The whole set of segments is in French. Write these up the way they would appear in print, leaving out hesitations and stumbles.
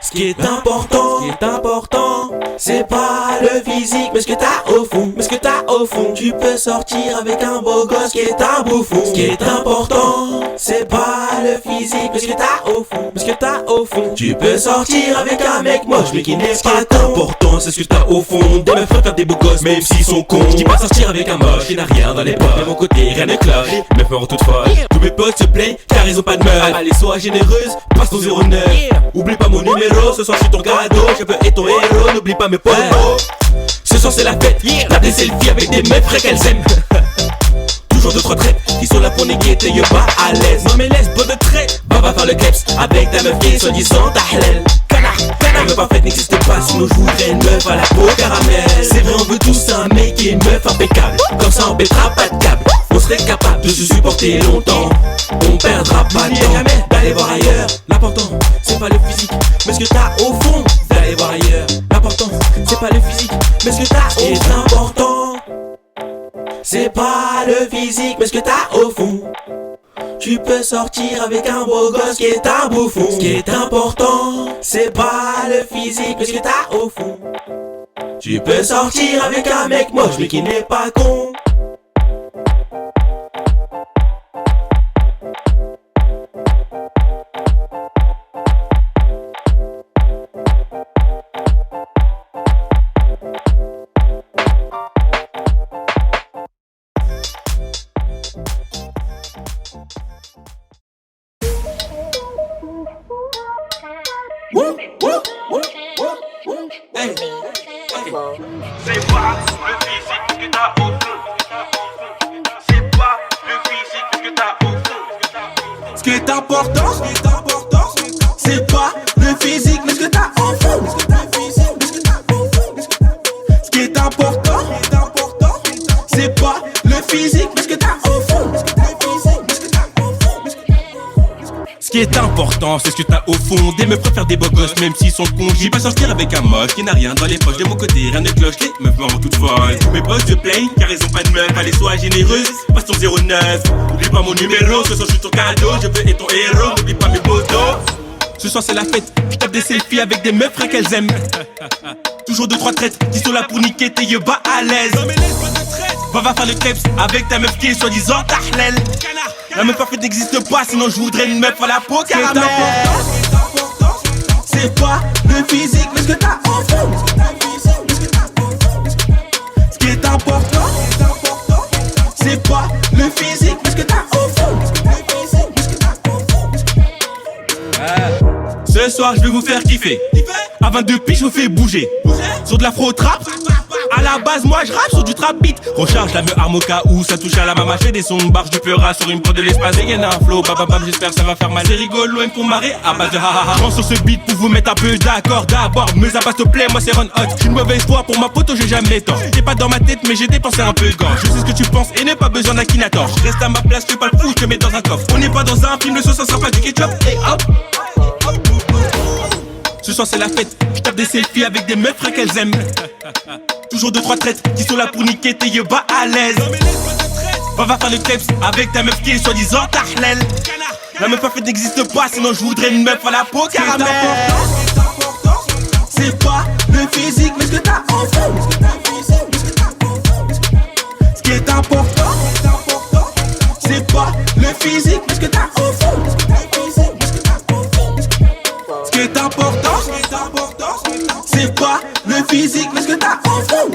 Ce qui est important, c'est pas le physique, mais ce que t'as au fond, Tu peux sortir avec un beau gosse qui est un bouffon. Ce qui est important, c'est pas le physique, mais ce que t'as au fond, Tu peux sortir avec un mec moche, mais qui n'est pas important, c'est ce que t'as au fond. Des meufs faire des beaux gosses, même s'ils sont cons. Je dis pas sortir avec un moche qui n'a rien dans les poches. De mon côté, rien ne cloche, les meufs me rendent toutes folles. Tous mes potes se plaignent car ils ont pas de meuf. Allez, sois généreuse, passe ton 09. Oublie pas mon numéro, ce soir je suis ton cadeau. Je veux être ton héros, n'oublie pas mes potes. Ce soir c'est la fête, tape des selfies avec des meufs frères qu'elles aiment. Toujours deux trois traits qui sont là pour néguer, t'es pas à l'aise. Non mais laisse, beau de trait, va faire le kleps avec ta meuf qui est soi-disant ta halal. La meuf parfaite n'existe pas, sinon je voudrais une meuf à la peau caramel. C'est vrai, on veut tous un mec et une meuf impeccable. Comme ça on pètera pas de câble. On serait capable de se supporter longtemps. On perdra pas de temps d'aller voir ailleurs. L'important, c'est pas le physique, mais ce que t'as au fond. D'aller voir ailleurs. L'important, c'est pas le physique, mais ce que t'as au fond. Ce qui est important, c'est pas le physique, mais ce que t'as au fond. Tu peux sortir avec un beau gosse qui est un bouffon. Ce qui est important, c'est pas le physique, mais ce que t'as au fond. Tu peux sortir avec un mec moche, mais qui n'est pas con. Hey. C'est pas le physique que t'as au fond. C'est pas le physique que t'as au fond. Ce qui est important, c'est pas le physique, mais ce que t'as au fond. Ce qui est important, c'est pas le physique, mais ce que t'as au fond. Ce qui est important, c'est ce que t'as au fond. Des meufs préfèrent des beaux gosses, même s'ils sont cons. J'y pas sortir avec un moche qui n'a rien dans les poches. De mon côté, rien ne cloche, les meufs me rendent toutes folles. Mes potes se plaignent car ils ont pas de meuf. Allez, sois généreuse, passe ton 09. Oublie pas mon numéro, ce soir je suis ton cadeau. Je veux être ton héros, n'oublie pas mes motos. Ce soir c'est la fête, je tape des selfies avec des meufs frères qu'elles aiment. Toujours deux trois traites qui sont là pour niquer, t'es pas à l'aise. Va faire le kleps avec ta meuf qui est soi-disant ta halal. La meuf parfaite n'existe pas, sinon je voudrais une meuf à la peau caramel. C'est pas le physique, mais ce que t'as au fond. Ce qui est important, c'est pas le physique, mais ce que t'as au fond. Ce soir je vais vous faire kiffer. À 22 piges je vous fais bouger. Sur de l'afro-trap. À la base moi je rappe sur du trap beat. Recharge la meuf arme au cas où ça touche à la mama. Je fais des sons barge du pleura sur une prod de l'espace. Et y'en a un flow, bababam, j'espère que ça va faire mal. C'est rigolo, ils me font marrer à base de hahaha. Je prends sur ce beat pour vous mettre un peu d'accord. D'abord, mais ça passe te plaît, moi c'est Ron Hot. J'suis une mauvaise foi pour ma pote, j'ai jamais tort. T'es pas dans ma tête mais j'ai dépensé un peu de gorge. Je sais ce que tu penses et n'ai pas besoin d'Akinator. Je reste à ma place, fais pas le fou, je te mets dans un coffre. On n'est pas dans un film, le sauce ça sera pas du ketchup. Et hop. Ce soir c'est la fête, je tape des selfies avec des meufs frères qu'elles aiment. Toujours deux trois traites qui sont là pour niquer, t'es pas à l'aise. Va faire le kleps avec ta meuf qui est soi-disant ta halal. La meuf parfaite n'existe pas, sinon je voudrais une meuf à la peau caramel. C'est pas le physique, mais ce que t'as au fond. Ce qui est important, c'est pas le physique, mais ce que t'as au fond. Ce qui est important, c'est pas le physique, mais ce que t'as au fond.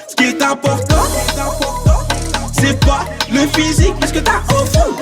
Ce qui est important, c'est pas le physique, mais ce que t'as au fond.